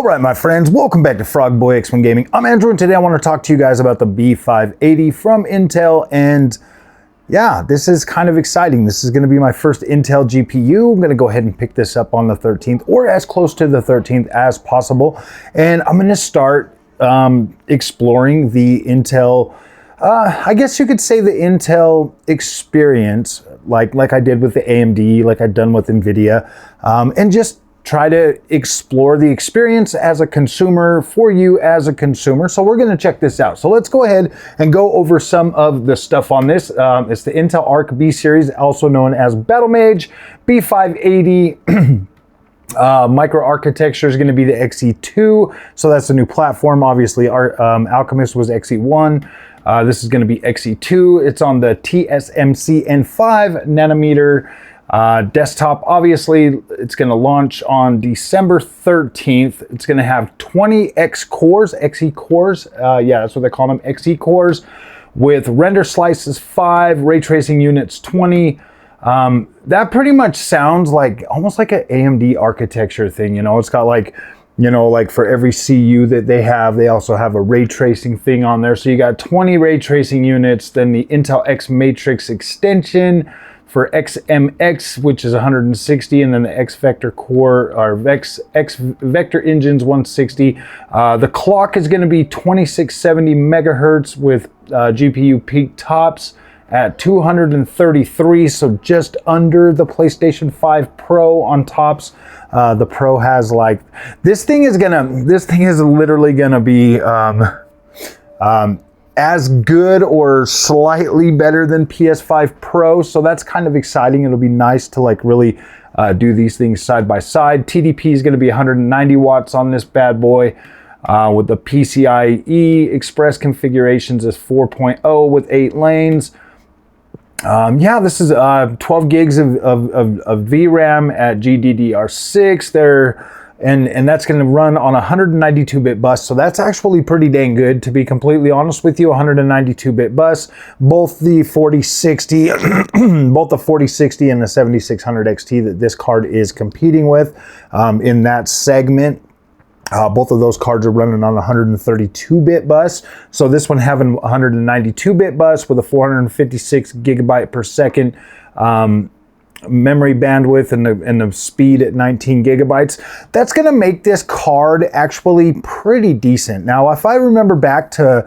All right, my friends, welcome back to Frogboy X1 Gaming. I'm Andrew, and today I want to talk to you guys about the B580 from Intel. And yeah, this is kind of exciting. This is going to be my first Intel GPU. I'm going to go ahead and pick this up on the 13th or as close to the 13th as possible. And I'm going to start exploring the Intel, I guess you could say the Intel experience, like I did with the AMD, like I've done with NVIDIA, and just try to explore the experience as a consumer for you as a consumer. So we're going to check this out. So let's go ahead and go over some of the stuff on this. It's the Intel Arc B series, also known as Battlemage. B580 microarchitecture is going to be the XE2. So that's the new platform. Obviously, our Alchemist was XE1. This is going to be XE2. It's on the TSMC N5 nanometer desktop. Obviously, it's going to launch on December 13th. It's going to have 20 X cores, XE cores. Yeah, that's what they call them, XE cores, with render slices 5, ray tracing units 20. That pretty much sounds like almost like an AMD architecture thing. You know, it's got like, you know, like for every CU that they have, they also have a ray tracing thing on there. So you got 20 ray tracing units, then the Intel X Matrix extension for XMX, which is 160, and then the X Vector core, or X Vector engines 160. The clock is going to be 2670 megahertz with GPU peak tops at 233, so just under the PlayStation 5 Pro on tops. The Pro has like, this thing is literally gonna be as good or slightly better than PS5 Pro, so that's kind of exciting. It'll be nice to like really do these things side by side. TDP is going to be 190 watts on this bad boy, with the PCIe Express configurations as 4.0 with 8 lanes. Yeah, this is 12 gigs of VRAM at GDDR6 and that's going to run on a 192-bit bus, so that's actually pretty dang good, to be completely honest with you. 192-bit bus, both the 4060 both the 4060 and the 7600 XT that this card is competing with in that segment. Both of those cards are running on a 132-bit bus. So this one having a 192-bit bus with a 456 gigabyte per second memory bandwidth and the speed at 19 gigabytes. That's going to make this card actually pretty decent. Now, if I remember back to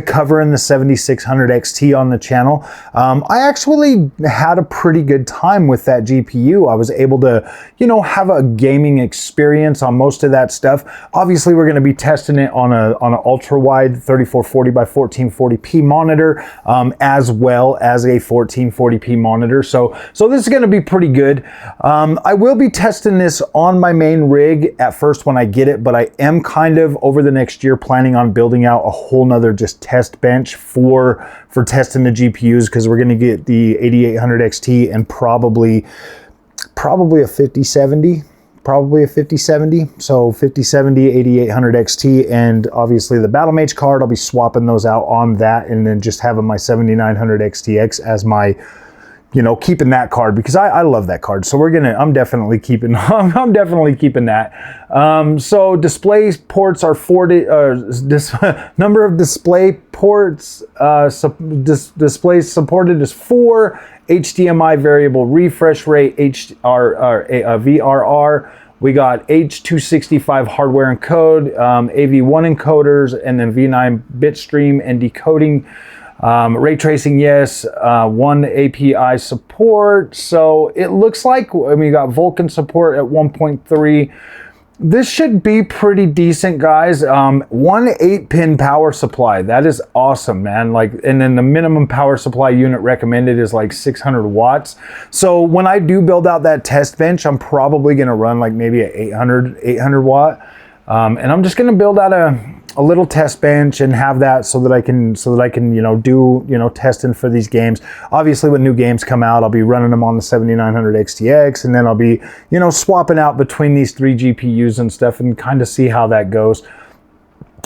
covering the 7600 XT on the channel, I actually had a pretty good time with that GPU. I was able to, you know, have a gaming experience on most of that stuff. Obviously, we're going to be testing it on an ultra wide 3440 by 1440p monitor, as well as a 1440p monitor. So this is going to be pretty good. I will be testing this on my main rig at first when I get it, but I am kind of over the next year planning on building out a whole nother just test bench for testing the GPUs, because we're going to get the 8800 XT and probably a 5070. Probably a 5070, so 5070, 8800 XT, and obviously the Battlemage card. I'll be swapping those out on that, and then just having my 7900 XTX as my, you know, keeping that card, because I love that card. So I'm definitely keeping that. So display ports are 40, number of display ports, displays supported is 4, HDMI variable refresh rate, VRR. We got H265 hardware encode, AV1 encoders, and then V9 bitstream and decoding. Ray tracing, yes. One API support. So it looks like, we got Vulkan support at 1.3. This should be pretty decent, guys. 1 8-pin power supply. That is awesome, man. Like, and then the minimum power supply unit recommended is like 600 watts. So when I do build out that test bench, I'm probably going to run like maybe a 800 watt. And I'm just going to build out a little test bench and have that so that I can you know, do, you know, testing for these games. Obviously, when new games come out, I'll be running them on the 7900 XTX, and then I'll be, you know, swapping out between these 3 GPUs and stuff and kind of see how that goes.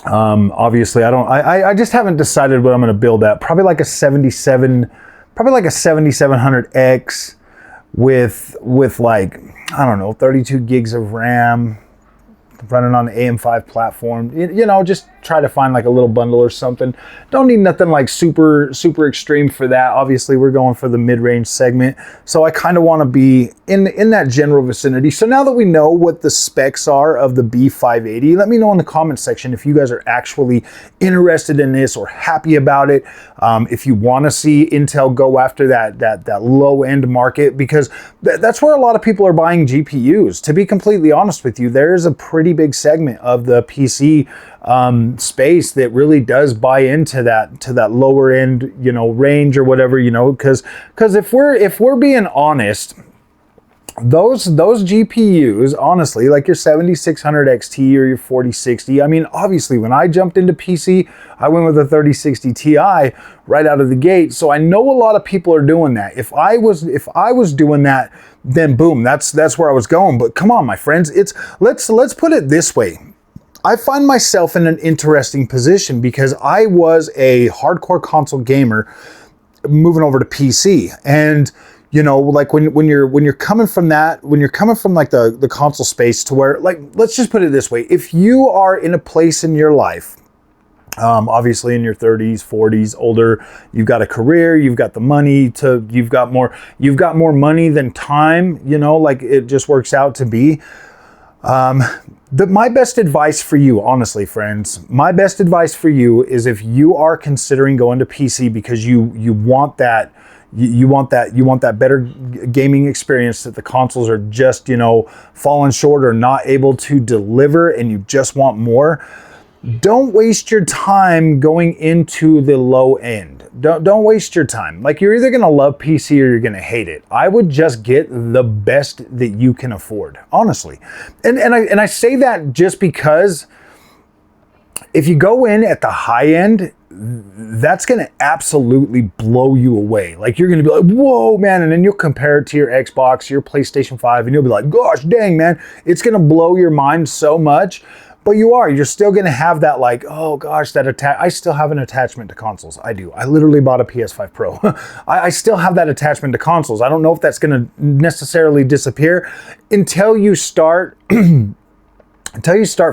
Obviously, I just haven't decided what I'm going to build at. Probably like a 7700X with like, I don't know, 32 gigs of RAM, running on the AM5 platform. You know, just try to find like a little bundle or something. Don't need nothing like super extreme for that. Obviously, we're going for the mid-range segment, so I kind of want to be in that general vicinity. So now that we know what the specs are of the B580, let me know in the comment section if you guys are actually interested in this or happy about it. If you want to see Intel go after that low-end market, because that's where a lot of people are buying GPUs. To be completely honest with you, there is a pretty big segment of the PC space that really does buy into that lower end, you know, range or whatever, you know, because if we're being honest, those GPUs, honestly, like your 7600 XT or your 4060, I mean, obviously when I jumped into PC, I went with a 3060 Ti right out of the gate. So I know a lot of people are doing that. If I was doing that, then boom, that's where I was going. But come on, my friends, let's put it this way. I find myself in an interesting position because I was a hardcore console gamer moving over to PC. And you know, like when you're coming from that, when you're coming from like the console space to where, like, let's just put it this way. If you are in a place in your life, obviously in your 30s, 40s, older, you've got a career, you've got the money you've got more money than time, you know, like it just works out to be. My best advice for you, honestly, friends, my best advice for you is if you are considering going to PC because you want that better gaming experience that the consoles are just, you know, falling short or not able to deliver, and you just want more, don't waste your time going into the low end. Don't waste your time. Like, you're either gonna love PC or you're gonna hate it. I would just get the best that you can afford, honestly. And I say that just because if you go in at the high end, that's gonna absolutely blow you away. Like, you're gonna be like, whoa, man, and then you'll compare it to your Xbox, your PlayStation 5, and you'll be like, gosh dang, man, it's gonna blow your mind so much. But you're still gonna have that, like, oh gosh, I still have an attachment to consoles. I do. I literally bought a PS5 Pro. I still have that attachment to consoles. I don't know if that's gonna necessarily disappear until you start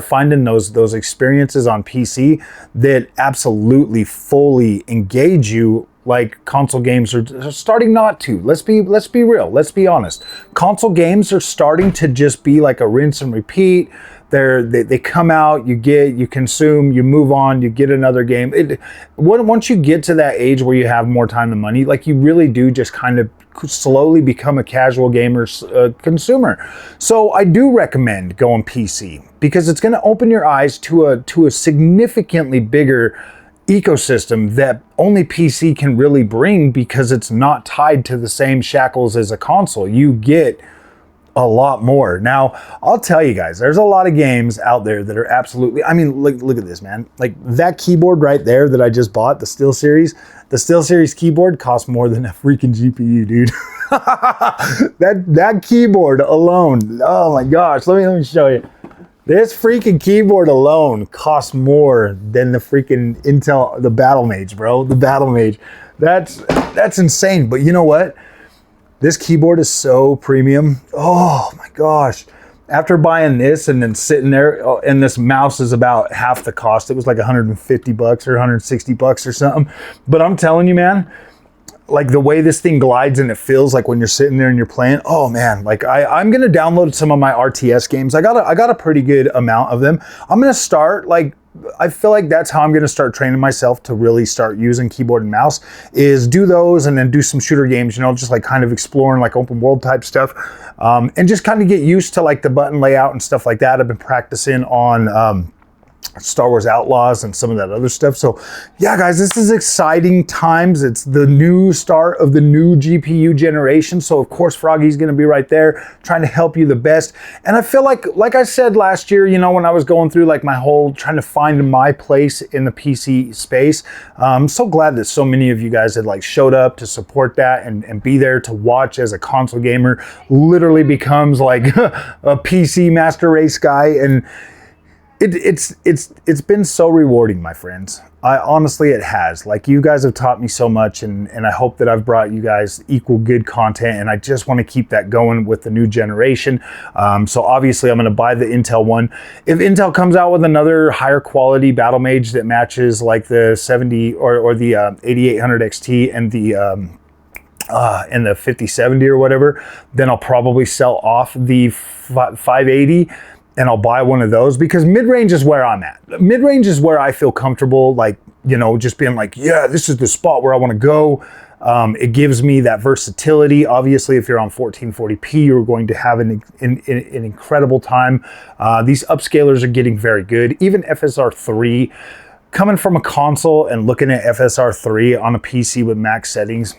finding those experiences on PC that absolutely fully engage you, like console games are starting not to. Let's be real. Let's be honest. Console games are starting to just be like a rinse and repeat. They come out, you consume, you move on, you get another game. Once you get to that age where you have more time than money, like, you really do just kind of slowly become a casual gamer consumer. So I do recommend going PC because it's going to open your eyes to a significantly bigger ecosystem that only PC can really bring, because it's not tied to the same shackles as a console. You get a lot more. Now, I'll tell you guys, there's a lot of games out there that are absolutely, I mean, look at this, man. Like, that keyboard right there that I just bought, the SteelSeries keyboard costs more than a freaking GPU, dude. that keyboard alone, oh my gosh, let me show you. This freaking keyboard alone costs more than the freaking Intel, the Battlemage, bro. The Battlemage. That's insane. But you know what? This keyboard is so premium. Oh my gosh. After buying this and then sitting there, and this mouse is about half the cost. It was like 150 bucks or 160 bucks or something. But I'm telling you, man, like, the way this thing glides and it feels like when you're sitting there and you're playing, oh man, like I'm gonna download some of my RTS games. I got a pretty good amount of them. I'm gonna start, like, I feel like that's how I'm gonna start training myself to really start using keyboard and mouse, is do those and then do some shooter games, you know, just like kind of exploring like open world type stuff, and just kind of get used to like the button layout and stuff like that. I've been practicing on Star Wars Outlaws and some of that other stuff. So yeah, guys, this is exciting times. It's the new start of the new GPU generation. So of course, Froggy's going to be right there trying to help you the best. And I feel like I said last year, you know, when I was going through like my whole trying to find my place in the PC space, I'm so glad that so many of you guys had like showed up to support that and be there to watch as a console gamer literally becomes like a PC master race guy. And It's been so rewarding, my friends. Honestly, it has. Like, you guys have taught me so much, and I hope that I've brought you guys equal good content, and I just want to keep that going with the new generation. So obviously I'm going to buy the Intel one. If Intel comes out with another higher quality Battlemage that matches like the 70 or the 8800 XT and the 5070 or whatever, then I'll probably sell off the 580 and I'll buy one of those, because mid-range is where I'm at. Mid-range is where I feel comfortable, like, you know, just being like, yeah, this is the spot where I want to go. It gives me that versatility. Obviously, if you're on 1440p, you're going to have an incredible time. These upscalers are getting very good. Even FSR3, coming from a console and looking at FSR3 on a PC with max settings,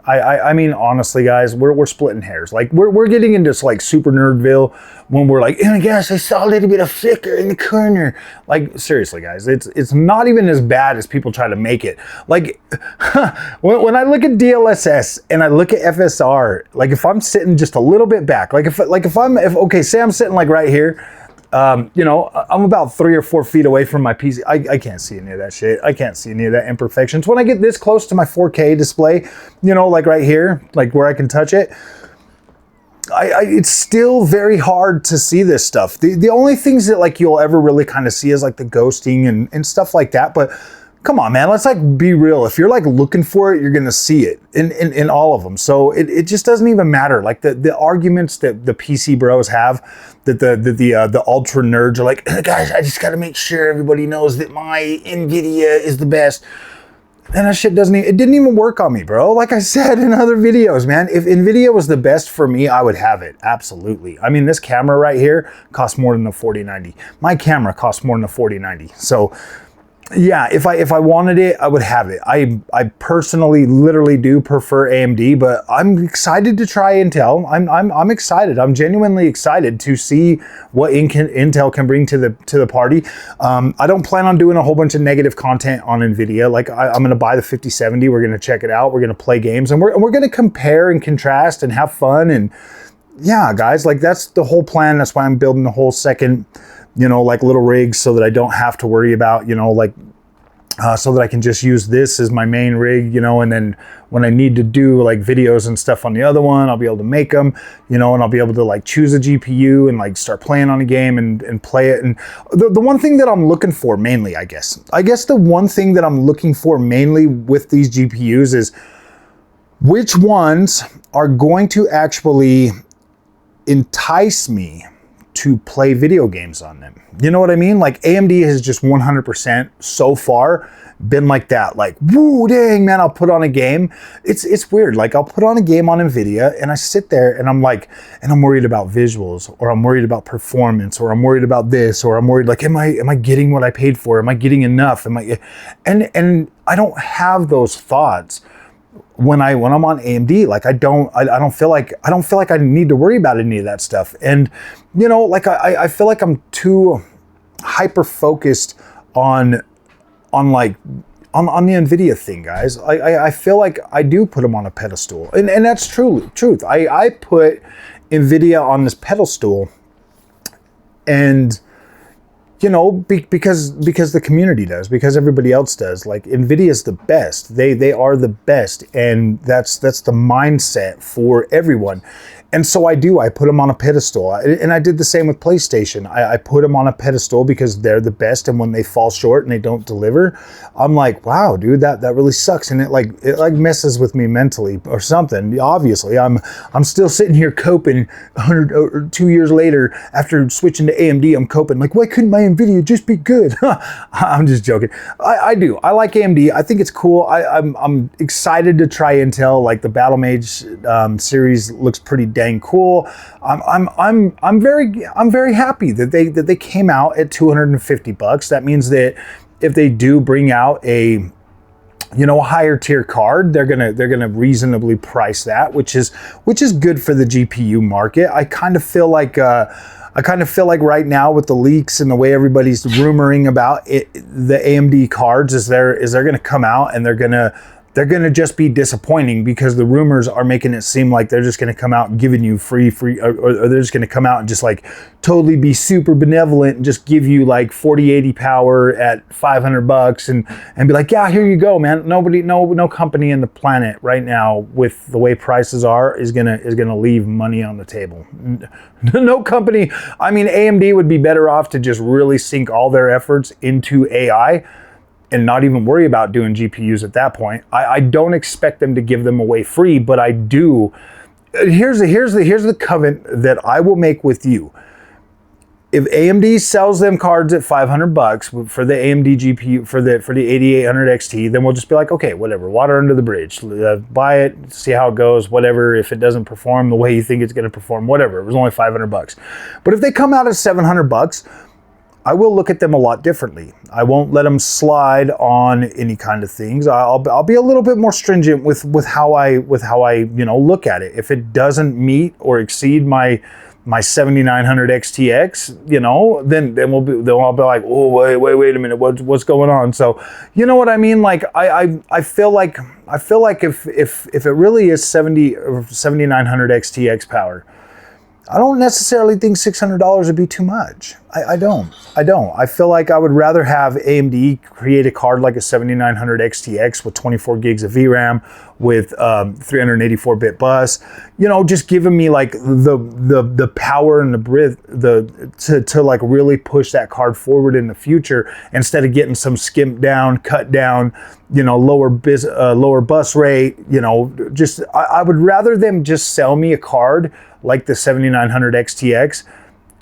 I mean, honestly, guys, we're splitting hairs. Like, we're getting into like super nerdville when we're like, oh my gosh, I saw a little bit of flicker in the corner. Like, seriously, guys, it's not even as bad as people try to make it. Like, when I look at DLSS and I look at FSR, like, if I'm sitting just a little bit back, okay, say I'm sitting like right here. You know, I'm about 3 or 4 feet away from my PC. I can't see any of that shit. I can't see any of that imperfections. When I get this close to my 4K display, you know, like right here, like where I can touch it, it's still very hard to see this stuff. The only things that like you'll ever really kind of see is like the ghosting and stuff like that. But come on, man, let's like be real. If you're like looking for it, you're gonna see it in all of them. So it just doesn't even matter. Like the arguments that the PC bros have, that the ultra nerds are like, guys, I just gotta make sure everybody knows that my NVIDIA is the best. And that shit didn't even work on me, bro. Like I said in other videos, man, if NVIDIA was the best for me, I would have it. Absolutely. I mean, this camera right here costs more than a 4090. My camera costs more than a 4090. So yeah, if I wanted it, I would have it. I personally literally do prefer AMD, but I'm excited to try Intel. I'm excited. I'm genuinely excited to see what Intel can bring to the party. I don't plan on doing a whole bunch of negative content on NVIDIA. Like, I'm going to buy the 5070. We're going to check it out. We're going to play games, and we're going to compare and contrast and have fun. And yeah, guys, like, that's the whole plan. That's why I'm building the whole second, you know, like little rigs, so that I don't have to worry about, you know, like, so that I can just use this as my main rig, you know, and then when I need to do like videos and stuff on the other one, I'll be able to make them, you know, and I'll be able to like choose a GPU and like start playing on a game and play it. And the one thing that I'm looking for mainly, I guess the one thing that I'm looking for mainly with these GPUs is which ones are going to actually entice me to play video games on them. You know what I mean? Like, AMD has just 100% so far been like that. Like, woo, dang, man, I'll put on a game. It's weird. Like, I'll put on a game on NVIDIA and I sit there and I'm like, and I'm worried about visuals, or I'm worried about performance, or I'm worried about this, or I'm worried like, am I getting what I paid for? Am I getting enough? And I don't have those thoughts when I'm on AMD. Like, I don't feel like I need to worry about any of that stuff. And, you know, like, I feel like I'm too hyper focused on the NVIDIA thing, guys. I feel like I do put them on a pedestal, and that's truth. I put NVIDIA on this pedestal, and, you know, because the community does, because everybody else does. Like, NVIDIA is the best. They are the best, and that's the mindset for everyone. And so I put them on a pedestal. And I did the same with PlayStation. I put them on a pedestal because they're the best, and when they fall short and they don't deliver, I'm like, wow, dude, that really sucks. And it messes with me mentally or something. Obviously, I'm still sitting here coping 100 or 2 years later after switching to AMD. I'm coping like, why couldn't my NVIDIA just be good? I'm just joking. I do. I like AMD. I think it's cool. I'm excited to try Intel. Like, the Battlemage series looks pretty dang cool. I'm very happy that they came out at $250. That means that if they do bring out a, you know, a higher tier card, they're gonna reasonably price that, which is good for the GPU market. I kind of feel like right now, with the leaks and the way everybody's rumoring about it, the AMD cards is they're going to come out and they're going to they're going to just be disappointing because the rumors are making it seem like they're just going to come out and giving you free, or they're just going to come out and just like totally be super benevolent and just give you like 4080 power at $500 and be like, yeah, here you go, man. No company in the planet right now with the way prices are is gonna leave money on the table. No company. I mean, AMD would be better off to just really sink all their efforts into AI and not even worry about doing GPUs at that point. I don't expect them to give them away free, but I do. Here's the covenant that I will make with you. If AMD sells them cards at $500 for the AMD GPU for the 8800 XT, then we'll just be like, okay, whatever, water under the bridge. Buy it, see how it goes, whatever. If it doesn't perform the way you think it's going to perform, whatever. It was only $500. But if they come out at $700, I will look at them a lot differently. I won't let them slide on any kind of things. I'll be a little bit more stringent with how I look at it. If it doesn't meet or exceed my 7900 XTX, then I'll be like, oh wait a minute, what's going on? So you know what I mean? Like I feel like if it really is 7900 XTX power, I don't necessarily think $600 would be too much. I don't. I feel like I would rather have AMD create a card like a 7900 XTX with 24 gigs of VRAM with 384-bit bus, just giving me like the power and the breadth to like really push that card forward in the future instead of getting some skimped down, cut down, lower bus rate, I would rather them just sell me a card like the 7900 XTX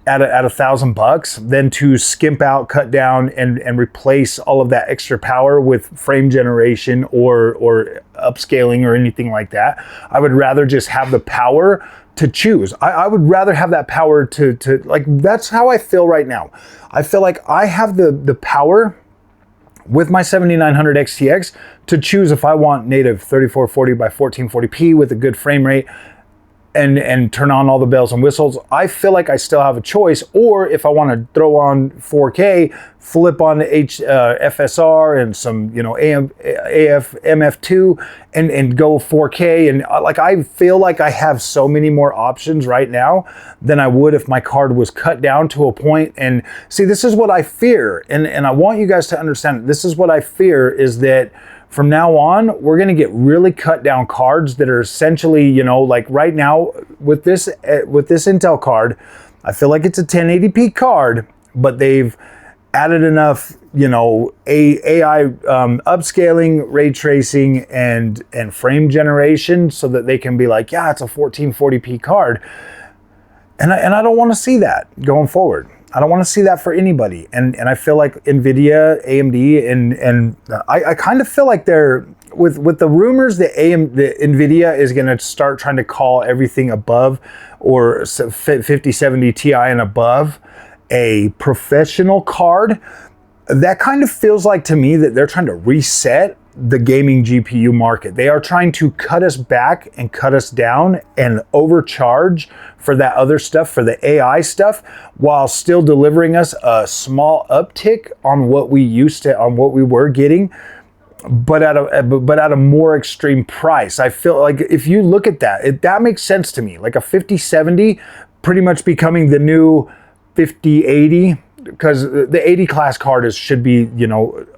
at $1,000 than to skimp out, cut down, and replace all of that extra power with frame generation or upscaling or anything like that. I would rather just have the power to choose. I would rather have that power to like, that's how I feel right now. I feel like I have the power with my 7900 XTX to choose if I want native 3440 by 1440p with a good frame rate and turn on all the bells and whistles. I feel like I still have a choice, or if I want to throw on 4K, flip on the FSR and some MF2 and go 4K, and like I feel like I have so many more options right now than I would if my card was cut down to a point. And see, this is what I fear, and I want you guys to understand, this is what I fear, is that from now on, we're going to get really cut down cards that are essentially, like right now with this Intel card, I feel like it's a 1080p card, but they've added enough, AI upscaling, ray tracing, and frame generation so that they can be like, yeah, it's a 1440p card. And I don't want to see that going forward. I don't want to see that for anybody. And I feel like NVIDIA, AMD, and I kind of feel like they're, with the rumors that NVIDIA is going to start trying to call everything above, or 5070 Ti and above, a professional card. That kind of feels like to me that they're trying to reset the gaming GPU market. They are trying to cut us back and cut us down and overcharge for that other stuff, for the AI stuff, while still delivering us a small uptick on what we were getting, but at a more extreme price. I feel like if you look at that, that makes sense to me. Like a 5070 pretty much becoming the new 5080, because the 80 class card should be,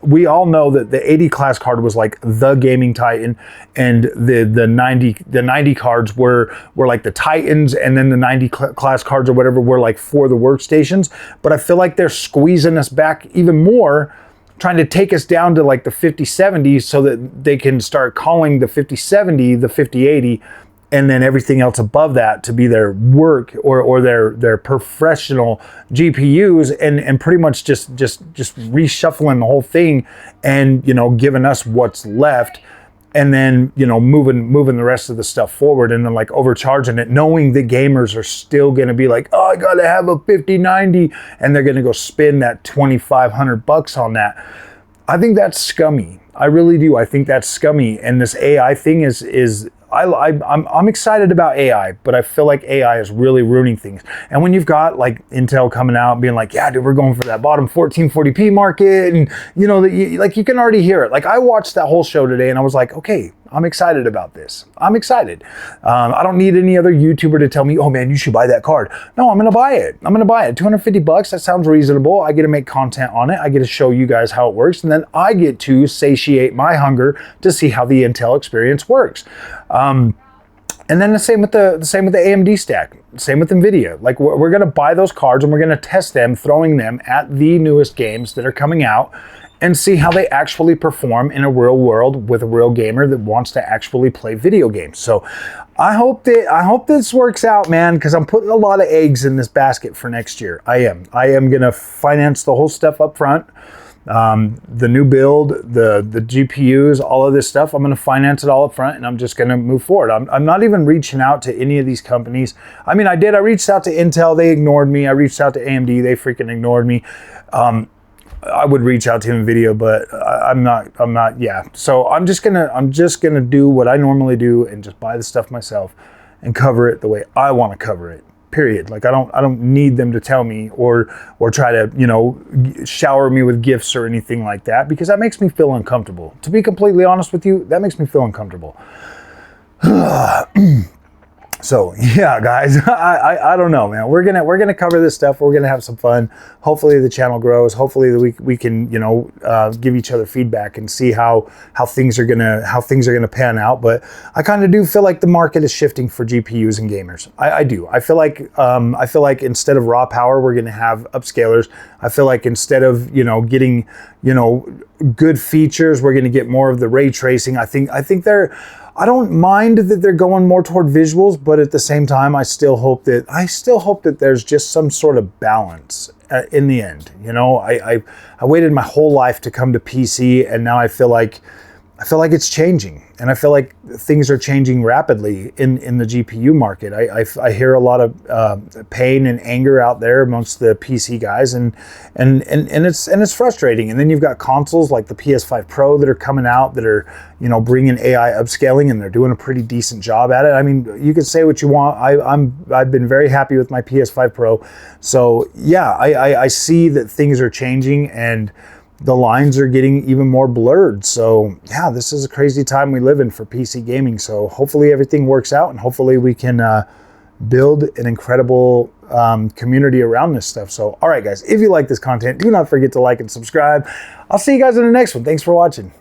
we all know that the 80 class card was like the gaming titan, and the 90 cards were like the titans, and then the 90 class cards or whatever were like for the workstations. But I feel like they're squeezing us back even more, trying to take us down to like the 5070 so that they can start calling the 5070 the 5080, and then everything else above that to be their work or their professional GPUs, and pretty much just reshuffling the whole thing, and giving us what's left, and then moving the rest of the stuff forward, and then like overcharging it, knowing the gamers are still going to be like, oh, I gotta have a 5090, and they're going to go spend that $2,500 on that. I think that's scummy. I really do. I think that's scummy. And this AI thing is I'm excited about AI, but I feel like AI is really ruining things. And when you've got like Intel coming out and being like, yeah, dude, we're going for that bottom 1440p market, and you know, like you can already hear it. Like I watched that whole show today, and I was like, okay, I'm excited about this. I'm excited. I don't need any other YouTuber to tell me, oh man, you should buy that card. No, I'm gonna buy it. I'm gonna buy it. 250 bucks, that sounds reasonable. I get to make content on it. I get to show you guys how it works, and then I get to satiate my hunger to see how the Intel experience works. And then the same with the AMD stack, same with NVIDIA. Like we're gonna buy those cards and we're gonna test them, throwing them at the newest games that are coming out, and see how they actually perform in a real world with a real gamer that wants to actually play video games. So I hope this works out, man, because I'm putting a lot of eggs in this basket for next year. I am gonna finance the whole stuff up front. The new build, the GPUs, all of this stuff, I'm gonna finance it all up front, and I'm just gonna move forward. I'm not even reaching out to any of these companies. I mean, I reached out to Intel, they ignored me. I reached out to AMD, they freaking ignored me. I would reach out to NVIDIA, but I'm not, yeah. So I'm just gonna do what I normally do and just buy the stuff myself and cover it the way I want to cover it. Period. Like I don't need them to tell me or try to, you know, shower me with gifts or anything like that, because that makes me feel uncomfortable. To be completely honest with you, that makes me feel uncomfortable. So yeah, guys, I don't know, man. We're gonna cover this stuff. We're gonna have some fun. Hopefully the channel grows. Hopefully we can, you know, give each other feedback and see how things are gonna pan out. But I kind of do feel like the market is shifting for GPUs and gamers. I do. I feel like instead of raw power, we're gonna have upscalers. I feel like instead of, you know, getting, you know, good features, we're gonna get more of the ray tracing. I don't mind that they're going more toward visuals, but at the same time, I still hope that there's just some sort of balance in the end. You know, I waited my whole life to come to PC, and now I feel like it's changing, and I feel like things are changing rapidly in the GPU market. I hear a lot of pain and anger out there amongst the PC guys, and it's frustrating. And then you've got consoles like the PS5 Pro that are coming out that are, you know, bringing AI upscaling, and they're doing a pretty decent job at it. I mean, you can say what you want. I've been very happy with my PS5 Pro. So yeah, I see that things are changing, and the lines are getting even more blurred. So yeah, this is a crazy time we live in for PC gaming. So hopefully everything works out, and hopefully we can build an incredible community around this stuff. So all right, guys, if you like this content, do not forget to like and subscribe. I'll see you guys in the next one. Thanks for watching.